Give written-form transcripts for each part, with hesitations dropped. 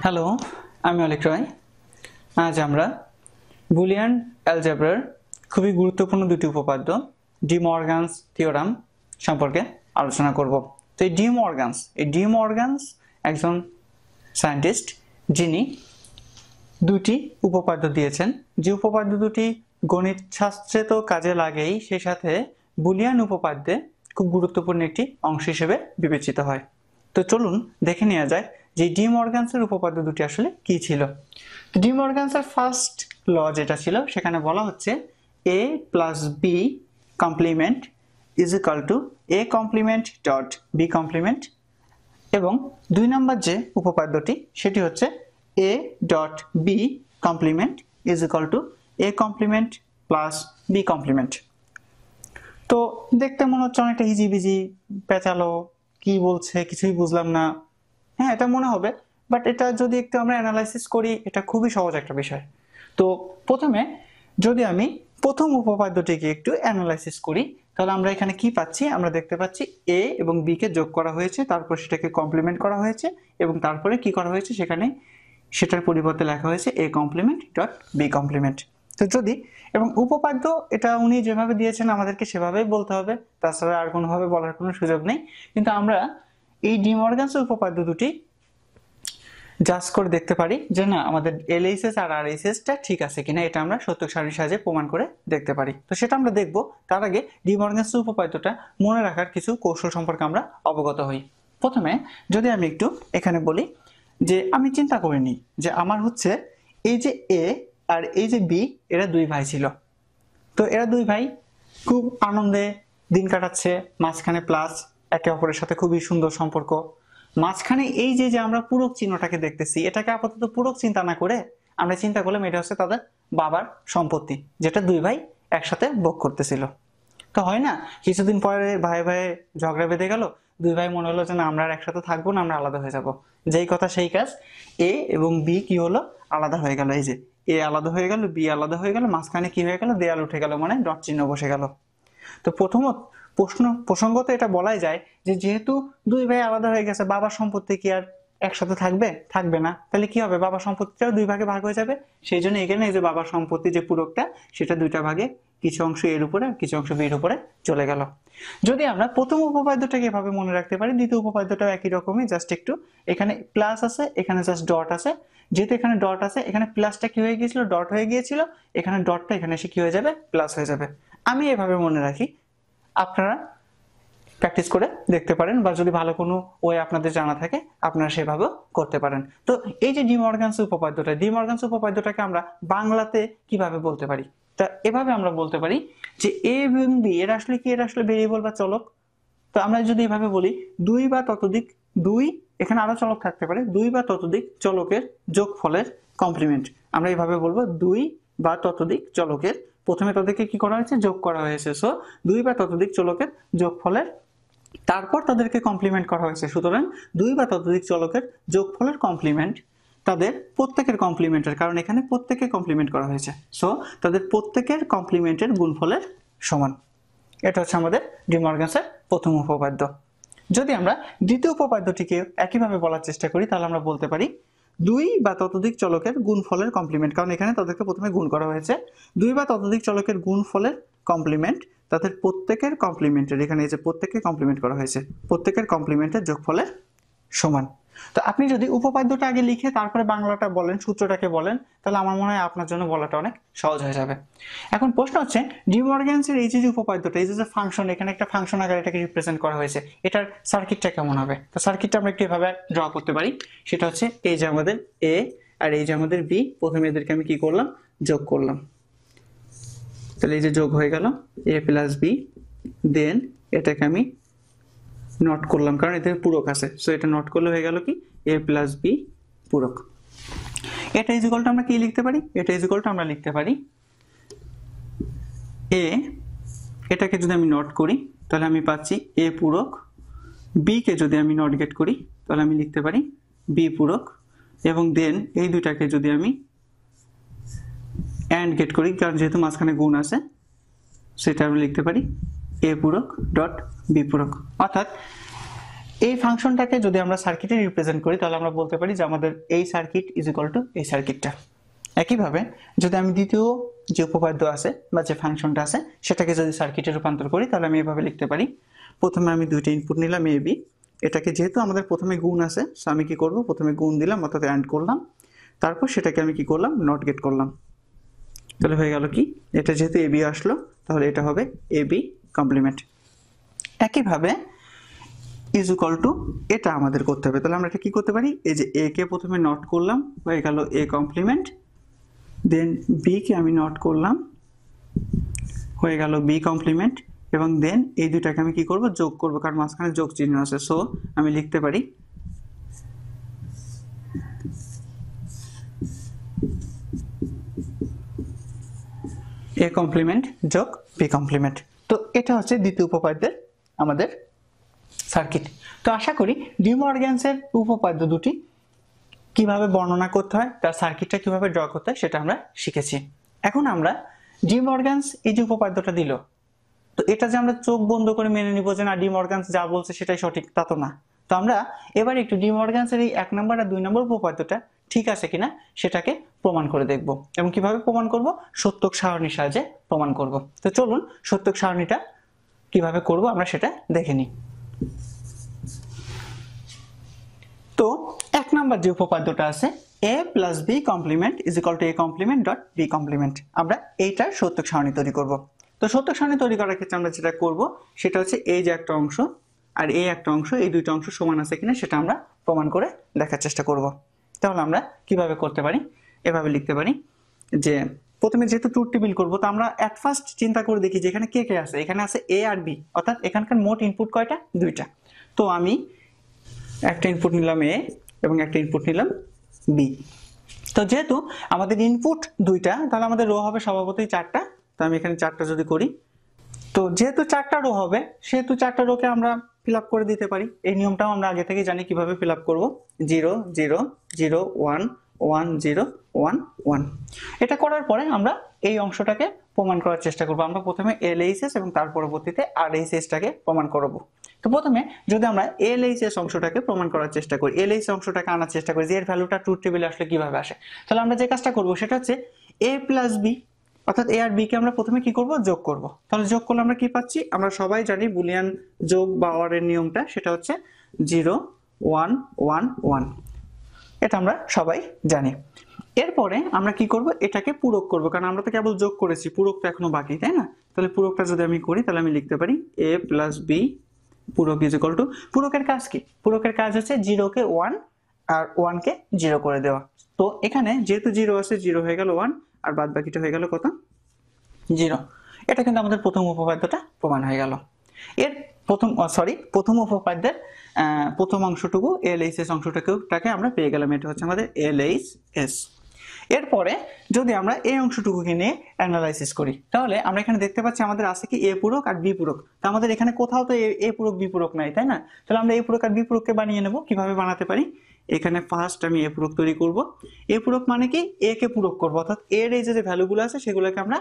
Hello, আমি অলিক রয়। আজ আমরা বুলিয়ান অ্যালজেব্রার খুবই গুরুত্বপূর্ণ দুটি উপপাদ্য ডি মর্গানস থিওরাম সম্পর্কে আলোচনা করব। তো এই ডি মর্গানস একজন সায়েন্টিস্ট, যিনি দুটি উপপাদ্য দিয়েছেন। যে উপপাদ্য দুটি গণিত শাস্ত্রে তো কাজে লাগেই, সেই সাথে বুলিয়ান উপপাদ্যে খুব গুরুত্বপূর্ণ একটি অংশ হিসেবে বিবেচিত হয়। তো চলুন দেখে নেওয়া যায় যে ডি মর্গানসের উপপাদ্য দুটি আসলে কি ছিল। ডি মর্গানসের ফার্স্ট ল যেটা ছিল, সেখানে বলা হচ্ছে a plus B complement is equal to a complement dot B complement, এবং 2 নম্বর যে উপপাদ্যটি সেটি হচ্ছে a dot B complement is equal to a complement plus B complement. তো দেখতে মনে হচ্ছে অনেকটা হিজিবিজি, পেঁচালো, কি বলছে কিছুই বুঝলাম না। হ্যাঁ, এটা মনে হবে, বাট এটা যদি একটু আমরা অ্যানালাইসিস করি, এটা খুবই সহজ একটা বিষয়। তো প্রথমে যদি আমি প্রথম উপপাদ্যটিকে একটু অ্যানালাইসিস করি, তাহলে আমরা এখানে কি পাচ্ছি? আমরা দেখতে পাচ্ছি এ এবং বি কে যোগ করা হয়েছে, তারপর সেটাকে কমপ্লিমেন্ট করা হয়েছে, এবং তারপরে কি করা হয়েছে, সেখানে সেটার পরিবর্তে লেখা হয়েছে A complement dot B complement. তো যদি এবং উপপাদ্য এটা উনি যেভাবে দিয়েছেন আমাদেরকে সেভাবেই বলতে হবে, তাছাড়া আর কোনোভাবে বলার কোনো সুযোগ নেই। কিন্তু আমরা এই ডি মর্গানসের উপপাদ্য দুটি জাস্ট করে দেখতে পারি যে না, আমাদের এলএইচএস আর আরএইচএসটা ঠিক আছে কিনা, এটা আমরা সত্যক সারণীর সাহায্যে প্রমাণ করে দেখতে পারি। তো সেটা আমরা দেখব। তার আগে ডি মর্গানসের উপপাদ্যটা মনে রাখার কিছু কৌশল সম্পর্কে আমরা অবগত হই। প্রথমে যদি আমি একটু এখানে বলি যে আমি চিন্তা করিনি যে আমার হচ্ছে এই যে এ আর এই যে বি, এরা দুই ভাই ছিল। তো এরা দুই ভাই খুব আনন্দে দিন কাটাচ্ছে, মাঝখানে প্লাস, একে অপরের সাথে খুবই সুন্দর সম্পর্ক। মাঝখানে এই যে যে আমরা পূরক চিহ্নটাকে দেখতেছি, এটাকে আপাতত পূরক চিন্তা না করে আমরা চিন্তা করলাম এটা হচ্ছে তাদের বাবার সম্পত্তি, যেটা দুই ভাই একসাথে ভোগ করতেছিল। তো হয় না, কিছুদিন পরে ভাই ভাই ঝগড়া বেঁধে গেল, দুই ভাই মনে হলো যে না, আমরা আর একসাথে থাকবো না, আমরা আলাদা হয়ে যাব। যেই কথা সেই কাজ, এ এবং বি কি হলো, আলাদা হয়ে গেল। এই যে এ আলাদা হয়ে গেল, বি আলাদা হয়ে গেল, মাঝখানে কি হয়ে গেল, দেয়াল উঠে গেল, মানে ডট চিহ্ন বসে গেল। তো প্রসঙ্গত এটা বলাই যায় যে যেহেতু দুই ভাই আলাদা হয়ে গেছে, বাবার সম্পত্তি কি আর একসাথে থাকবে না, তাহলে কি হবে, বাবার সম্পত্তিটাও দুই ভাগে ভাগ হয়ে যাবে। সেই জন্য এখানে এই যে বাবার সম্পত্তি যে পূরকটা, সেটা দুইটা ভাগে, কিছু অংশ এর উপরে কিছু অংশ বির উপরে চলে গেল। যদি আমরা প্রথম উপপাদ্যটাকে এভাবে মনে রাখতে পারি, দ্বিতীয় উপপাদ্যটাও একই রকমই, জাস্ট একটু এখানে প্লাস আছে, এখানে জাস্ট ডট আছে। যেহেতু এখানে ডট আছে, এখানে প্লাসটা কি হয়ে গিয়েছিল, ডট হয়ে গিয়েছিল, এখানে ডটটা এখানে এসে কি হয়ে যাবে, প্লাস হয়ে যাবে। আমি এভাবে মনে রাখি, আপনারা প্র্যাকটিস করে দেখতে পারেন, বা যদি ভালো কোনো ওয়ে আপনাদের জানা থাকে আপনারা সেভাবেও করতে পারেন। তো এই যে ডি মর্গানস উপপাদ্যটাকে আমরা বাংলাতে কিভাবে বলতে পারি? তা এভাবে আমরা বলতে পারি যে এ এবং বি এরা আসলে কি, এরা আসলে ভেরিয়েবল বা চলক। তো আমরা যদি এভাবে বলি দুই বা ততোধিক, দুই এখানে আরো চলক থাকতে পারে, দুই বা ততোধিক চলকের যোগফলের কমপ্লিমেন্ট। আমরা এইভাবে বলবো দুই বা ততোধিক চলকের, প্রথমে তাদেরকে কি করা হয়েছে, যোগ করা হয়েছে। সো দুই বা ততোধিক চলকের যোগফলের, তারপর তাদেরকে কমপ্লিমেন্ট করা হয়েছে। সুতরাং দুই বা ততোধিক চলকের যোগফলের কমপ্লিমেন্ট তাদের প্রত্যেকের কমপ্লিমেন্টের, কারণ এখানে প্রত্যেকে কমপ্লিমেন্ট করা হয়েছে, সো তাদের প্রত্যেকের কমপ্লিমেন্টের গুণফলের সমান। এটা হচ্ছে আমাদের ডি মর্গানসের প্রথম উপপাদ্য। যদি আমরা দ্বিতীয় উপপাদ্যটিকে একইভাবে বলার চেষ্টা করি, তাহলে আমরা বলতে পারি দুই বা ততোধিক চলকের গুণফলের কমপ্লিমেন্ট, কারণ এখানে তাদেরকে প্রথমে গুণ করা হয়েছে। দুই বা ততোধিক চলকের গুণফলের কমপ্লিমেন্ট তাদের প্রত্যেকের কমপ্লিমেন্টের, এখানে এই যে প্রত্যেককে কমপ্লিমেন্ট করা হয়েছে, প্রত্যেকের কমপ্লিমেন্টের যোগফলের সমান। তো আপনি যদি উপপাদ্যটা আগে লিখে তারপরে বাংলাটা বলেন, সূত্রটাকে বলেন, তাহলে আমার মনে হয় আপনার জন্য বলাটা অনেক সহজ হয়ে যাবে। এখন প্রশ্ন হচ্ছে ডি মর্গানসের এই যে উপপাদ্যটা, এই যে ফাংশন, এখানে একটা ফাংশন আকারে এটাকে রিপ্রেজেন্ট করা হয়েছে, এটার সার্কিটটা কেমন হবে? তো সার্কিটটা আমরা একটু এভাবে ড্র করতে পারি। সেটা হচ্ছে এই যে আমাদের এ আর এই যে আমাদের বি, প্রথমে এদেরকে আমি কি করলাম, যোগ করলাম। তাহলে এই যে যোগ হয়ে গেল এ প্লাস বি, দেন এটাকে আমি নট করলাম, কারণ এতে পূরক আছে, সো এটা নট করলে হয়ে গেল কি, এ প্লাস বি পূরক। এটা ইকুয়ালটা আমরা কি লিখতে পারি, এটা ইকুয়ালটা আমরা লিখতে পারি এ, এটাকে যদি আমি নট করি তাহলে আমি পাচ্ছি এ পূরক, বি কে যদি আমি নট গেট করি তাহলে আমি লিখতে পারি বি পূরক, এবং দেন এই দুইটাকে যদি আমি অ্যান্ড গেট করি, কারণ যেহেতু মাঝখানে গুণ আছে, সেটা আমি লিখতে পারি এ পূরক ডট বি পূরক। অর্থাৎ এই ফাংশনটাকে যদি আমরা সার্কিটে রিপ্রেজেন্ট করি তাহলে আমরা বলতে পারি যে আমাদের এই সার্কিট ইজ ইকুয়াল টু এই সার্কিটটা। একইভাবে যদি আমি দ্বিতীয় যে উপপাদ্য আছে বা যে ফাংশনটা আছে সেটাকে যদি সার্কিটে রূপান্তর করি তাহলে আমি এভাবে লিখতে পারি, প্রথমে আমি দুইটা ইনপুট নিলাম এ বি, এটাকে যেহেতু আমাদের প্রথমে গুণ আছে সো আমি কি করব, প্রথমে গুণ দিলাম অর্থাৎ অ্যান্ড করলাম, তারপর সেটাকে আমি কি করলাম, নট গেট করলাম। তাহলে হয়ে গেল কি, এটা যেহেতু এ বি আসলো তাহলে এটা হবে এ বি কমপ্লিমেন্ট। একইভাবে ইজ ইকুয়াল টু এটা আমাদের করতে হবে। তাহলে আমরা এটা কি করতে পারি, এই যে এ কে প্রথমে নট করলাম হয়ে গেল এ কমপ্লিমেন্ট, দেন বি কে আমি নট করলাম হয়ে গেল বি কমপ্লিমেন্ট, এবং দেন এই দুটাকে আমি কি করব, যোগ করব, কারণ মাঝখানে যোগ চিহ্ন আছে। সো আমি লিখতে পারি এ কমপ্লিমেন্ট যোগ বি কমপ্লিমেন্ট। তো এটা হচ্ছে দ্বিতীয় উপপাদ্যের আমাদের সার্কিট। তো আশা করি ডি মর্গ্যানসের উপপাদ্য দুটি কিভাবে বর্ণনা করতে হয়, তার সার্কিটটা কিভাবে ড্র করতে হয় সেটা আমরা শিখেছি। এখন আমরা ডি মর্গ্যানস এই যে উপপাদ্যটা দিল, তো এটা যে আমরা চোখ বন্ধ করে মেনে নিব যে না ডি মর্গ্যানস যা বলছে সেটাই সঠিক, তা তো না। তো আমরা এবার একটু ডি মর্গ্যানসের এই 1 নম্বর আর 2 নম্বর উপপাদ্যটা ঠিক আছে কিনা সেটাকে প্রমাণ করে দেখব, এবং কিভাবে প্রমাণ করব, সত্যক সারণীর সাহায্যে প্রমাণ করব। তো চলুন সত্যক সারণীটা কিভাবে করব আমরা সেটা দেখে নিই। তো 1 নম্বর যে উপপাদ্যটা আছে a plus B complement is equal to a complement dot B complement, আমরা এইটার সত্যক সারণী তৈরি করব। তো সত্যক সারণী তৈরি করার ক্ষেত্রে আমরা যেটা করব সেটা হচ্ছে এই যে একটা অংশ আর এই একটা অংশ, এই দুইটা অংশ সমান আছে কিনা সেটা আমরা প্রমাণ করে দেখার চেষ্টা করব। তাহলে আমরা কিভাবে করতে পারি, এভাবে লিখতে পারি যে প্রথমে যেহেতু ট্রুথ টেবিল করব, তো আমরা এট ফার্স্ট চিন্তা করে দেখি যে এখানে কে কে আছে। এখানে আছে এ আর বি, অর্থাৎ এখানকার মোট ইনপুট কয়টা, দুইটা। তো আমি একটা ইনপুট নিলাম এ এবং একটা ইনপুট নিলাম বি। তো যেহেতু আমাদের ইনপুট দুইটা তাহলে আমাদের রো হবে স্বভাবতই 4টা। তো আমি এখানে 4টা যদি করি, তো যেহেতু 4টা রো হবে সেহেতু 4টা রোকে আমরা ফিল আপ করে দিতে পারি। এই নিয়মটাও আমরা আগে থেকে জানি কিভাবে ফিল আপ করবো, 0 0 0 1 1 0 1 1। এটা করার পরে আমরা এই অংশটাকে প্রমাণ করার চেষ্টা করব। আমরা প্রথমে LHS এবং তার পরবর্তীতে RHSটাকে প্রমাণ করব। তো প্রথমে যদি আমরা LHS অংশটাকে প্রমাণ করার চেষ্টা করি, LHS অংশটাকে আনার চেষ্টা করি যে এর ভ্যালুটা ট্রুথ টেবিলে আসলে কিভাবে আসে, তাহলে আমরা যে কাজটা করব সেটা হচ্ছে a প্লাস বি, অর্থাৎ এ আর বি কে আমরা প্রথমে কি করব, যোগ করব। তাহলে যোগ করলে আমরা কি পাচ্ছি, আমরা সবাই জানি বুলিয়ান যোগ বা অর এর নিয়মটা, সেটা হচ্ছে 0 1 1 1, এটা আমরা সবাই জানি। এরপরে আমরা কি করব, এটাকে পূরক করব, কারণ আমরা তো কেবল যোগ করেছি, পূরক তো এখনো বাকি, তাই না? তাহলে পূরকটা যদি আমি করি তাহলে আমি লিখতে পারি a প্লাস বি পূরক ইজ ইকুয়াল টু, পূরকের কাজ কি, পূরকের কাজ হচ্ছে 0 কে 1 আর 1 কে 0 করে দেওয়া। তো এখানে যেহেতু 0 আছে 0 হয়ে গেল 1 আর বাদ বাকিটা হয়ে গেল কত, 0। এটা কিন্তু আমাদের প্রথম উপপাদ্যটা প্রমাণ হয়ে গেল। এর প্রথম উপপাদ্যের প্রথম অংশটুকু LHS অংশটাকে আমরা পেয়ে গেলাম, এটা হচ্ছে আমাদের LHS। এরপরে যদি আমরা এই অংশটুকুকে নিয়ে অ্যানালাইসিস করি তাহলে আমরা এখানে দেখতে পাচ্ছি আমাদের আছে কি এ পূরক আর বি পূরক। তো আমাদের এখানে কোথাও তো এ পূরক বি পূরক নাই, তাই না? তাহলে আমরা এ পূরক আর বি পূরককে বানিয়ে নেব। কিভাবে বানাতে পারি, এখানে ফার্স্ট আমি এ পূরক তৈরি করব। এ পূরক মানে কি, এ কে পূরক করব, অর্থাৎ এর এই যে ভ্যালুগুলো আছে সেগুলোকে আমরা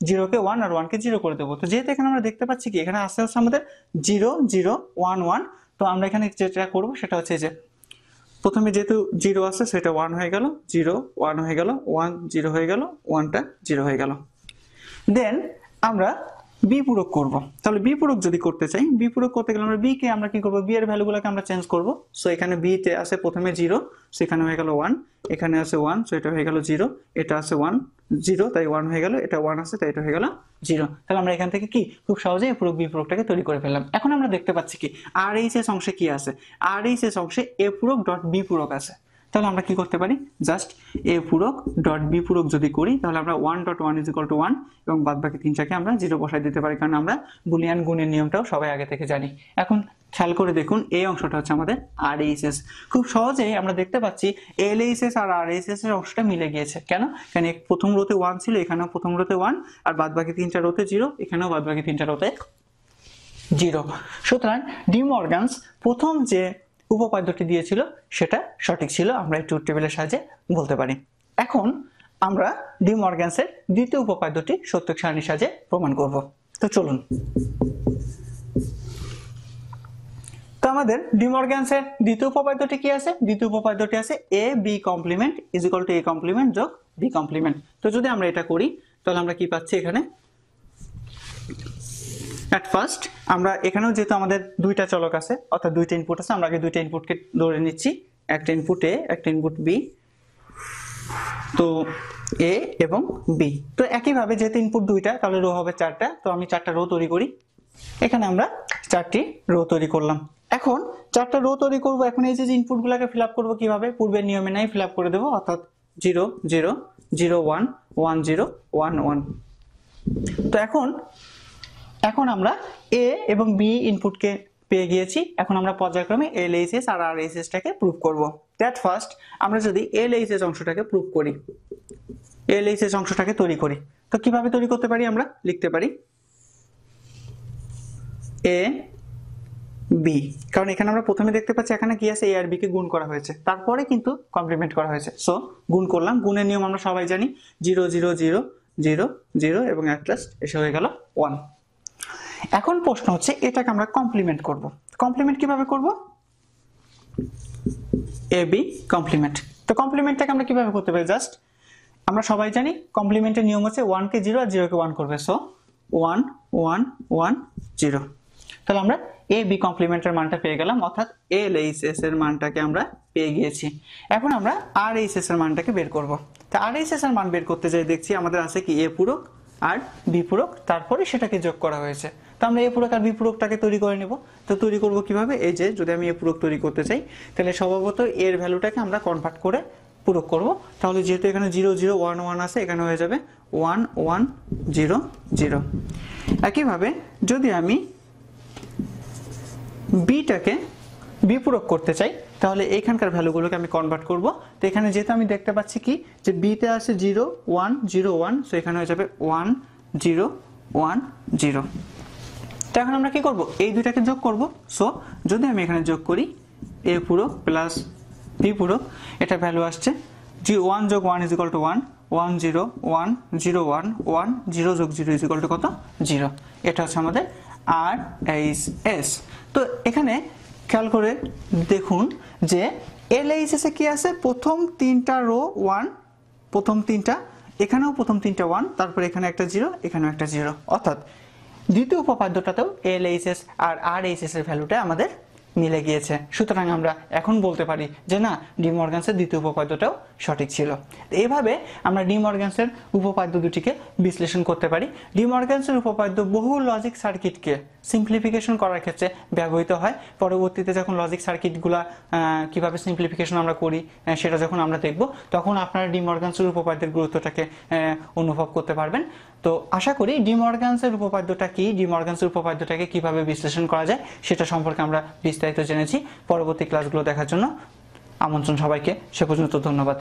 0 কে 1 আর 1 কে 0 করে দেবো। তো যেহেতু এখানে আমরা দেখতে পাচ্ছি কি এখানে আস্তে আস্তে আমাদের 0 0 1 1, তো আমরা এখানে যেটা করব সেটা হচ্ছে যে প্রথমে যেহেতু 0 আছে সেটা 1 হয়ে গেল, 0 1 হয়ে গেল, 1 0 হয়ে গেল, 1টা 0 হয়ে গেল। দেন আমরা বি পূরক করব। তাহলে বি পূরক যদি করতে চাই, বি পূরক করতে গেলে আমরা বি কে আমরা কি করব, বি এর ভ্যালুগুলোকে আমরা চেঞ্জ করব। সো এখানে বি তে আছে প্রথমে 0, সেখানে হয়ে গেল 1, এখানে আছে 1, সো এটা হয়ে গেল 0, এটা আছে 1 0 তাই 1 হয়ে গেল, এটা 1 আছে তাই এটা হয়ে গেল 0। তাহলে আমরা এখান থেকে কি খুব সহজেই এ পূরক বি পূরকটাকে তৈরি করে ফেললাম। এখন আমরা দেখতে পাচ্ছি কি RHS অংশে কি আছে, RHS অংশে এ পূরক ডট বি পূরক আছে। তাহলে আমরা কি করতে পারি, জাস্ট এ পূরক ডট বি পূরক যদি করি তাহলে আমরা 1.1 ইজ ইকুয়াল টু 1 এবং বাদ বাকি তিনটাকে আমরা 0 বসাই দিতে পারি, কারণ আমরা বুলিয়ান গুণের নিয়মটাও সবাই আগে থেকে জানি। এখন খেয়াল করে দেখুন এই অংশটা হচ্ছে আমাদের RHS। খুব সহজেই আমরা দেখতে পাচ্ছি LHS আর RHS এর অংশটা মিলে গিয়েছে। কেন, কারণ প্রথম রোতে 1 ছিল, এখানেও প্রথম রোতে 1 আর বাদ বাকি তিনটা রোতে 0, এখানেও বাদ বাকি তিনটা রোতে 0। সুতরাং ডি মর্গানস প্রথম যে উপপাদ্যটি দিয়েছিল সেটা সঠিক ছিল, আমরা এই ট্রুথ টেবিলের সাহায্যে বলতে পারি। এখন আমরা ডি মর্গানসের দ্বিতীয় উপপাদ্যটি সত্যক সারণীর সাহায্যে প্রমাণ করব। তো চলুন। তো আমাদের ডি মর্গ্যানসের দ্বিতীয় উপপাদ্যটি কি আছে? দ্বিতীয় উপপাদ্যটি আছে A B complement is equal to A complement যোগ বি কমপ্লিমেন্ট। তো যদি আমরা এটা করি তাহলে আমরা কি পাচ্ছি এখানে? এট ফার্স্ট আমরা এখানেও যেহেতু আমাদের দুইটা চলক আছে অর্থাৎ দুইটা ইনপুট আছে, আমরা আগে দুইটা ইনপুটকে ধরে নিচ্ছি, একটা ইনপুট এ একটা ইনপুট বি। তো এ এবং বি, তো একইভাবে যেহেতু ইনপুট দুইটা তাহলে রো হবে চারটা, তো আমি চারটা রো তৈরি করি। এখানে আমরা চারটি রো তৈরি করলাম। এখন চারটা রো তৈরি করব। এখন এই যে ইনপুটগুলোকে ফিল আপ করবো কিভাবে? পূর্বের নিয়মে নাই ফিল আপ করে দেবো, অর্থাৎ 0 0 0 1 1 0 1 1। তো এখন আমরা এ এবং বি ইনপুটকে পেয়ে গিয়েছি। এখন আমরা পর্যায়ক্রমে LHS আর RHS টাকে প্রুভ করব। দ্যাট ফার্স্ট আমরা যদি LHS অংশটাকে প্রুভ করি, LHS অংশটাকে তৈরি করি, তো কিভাবে তৈরি করতে পারি? আমরা লিখতে পারি এ বি, কারণ এখানে আমরা প্রথমে দেখতে পাচ্ছি এখানে কি আছে? এ আর বি কে গুণ করা হয়েছে, তারপরে কিন্তু কমপ্লিমেন্ট করা হয়েছে। সো গুণ করলাম, গুণের নিয়ম আমরা সবাই জানি, 0 0 0 0 0 এবং এট লাস্ট এসে হয়ে গেল 1। এখন প্রশ্ন হচ্ছে এটাকে আমরা কমপ্লিমেন্ট করব। কমপ্লিমেন্ট কিভাবে করব? এ বি কমপ্লিমেন্ট। তো কমপ্লিমেন্টটাকে আমরা কিভাবে করতে পারি? জাস্ট আমরা সবাই জানি কমপ্লিমেন্টের নিয়ম হচ্ছে 1 কে 0 আর 0 কে 1 করবে। সো 1 1 1 0। তাহলে আমরা এ বি কমপ্লিমেন্টের মানটা পেয়ে গেলাম, অর্থাৎ LHS এর মানটাকে আমরা পেয়ে গিয়েছি। এখন আমরা RHS এর মানটাকে বের করব। তা RHS এর মান বের করতে যাই দেখছি আমাদের আছে কি এ পূরক আর বি পূরক, তারপরে সেটাকে যোগ করা হয়েছে। তো আমরা এ পূরক আর বি পূরকটাকে তৈরি করে নেব। তো তৈরি করব কিভাবে? এই যে যদি আমি এ পূরক তৈরি করতে চাই তাহলে স্বভাবত এর ভ্যালুটাকে আমরা কনভার্ট করে পূরক করব। তাহলে যেহেতু এখানে 0 0 1 1 আছে, এখানে হয়ে যাবে 1 1 0 0। একইভাবে যদি আমি বিটাকে বিপূরক করতে চাই তাহলে এইখানকার ভ্যালুগুলোকে আমি কনভার্ট করব। তো এখানে যেহেতু আমি দেখতে পাচ্ছি কি যে বিতে আছে 0 1 0 1, সো এখানে হয়ে যাবে 1 0 1 0। তো এখন আমরা কি করব? এই দুইটাকে যোগ করব। সো যদি আমি এখানে যোগ করি এ পূরক প্লাস বি পূরক, এটা ভ্যালু আসছে 1 যোগ 1 ইজ ইকুয়াল টু 1 1 0 1 0 1 1 0 যোগ 0 ইজ ইকুয়াল টু কত? 0। এটা হচ্ছে আমাদের RHS। তো এখানে খেয়াল করে দেখুন যে LHS এ কি আছে? প্রথম তিনটা রো 1, প্রথম তিনটা, এখানেও প্রথম তিনটা 1, তারপর এখানে একটা 0, এখানেও একটা 0, অর্থাৎ দ্বিতীয় উপপাদ্যটাতেও LHS আর RHS এর ভ্যালুটা আমাদের মিলে গিয়েছে। সুতরাং আমরা এখন বলতে পারি যে না, ডি মর্গ্যানসের দ্বিতীয় উপপাদ্যটাও সঠিক ছিল। এইভাবে আমরা ডি মর্গ্যানসের উপপাদ্য দুটিকে বিশ্লেষণ করতে পারি। ডি মর্গ্যানসের উপপাদ্য বহু লজিক সার্কিটকে সিম্পলিফিকেশন করার ক্ষেত্রে ব্যবহৃত হয়। পরবর্তীতে যখন লজিক সার্কিটগুলা কিভাবে সিম্পলিফিকেশন আমরা করি সেটা যখন আমরা দেখব, তখন আপনারা ডি মর্গ্যানসের উপপাদ্যের গুরুত্বটাকে অনুভব করতে পারবেন। তো আশা করি ডি মর্গ্যানসের উপপাদ্যটা কি, ডি মর্গ্যানসের উপপাদ্যটাকে কিভাবে বিশ্লেষণ করা যায় সেটা সম্পর্কে আমরা বিস্তারিত জেনেছি। পরবর্তী ক্লাসগুলো দেখার জন্য আমন্ত্রণ সবাইকে। সে পর্যন্ত ধন্যবাদ।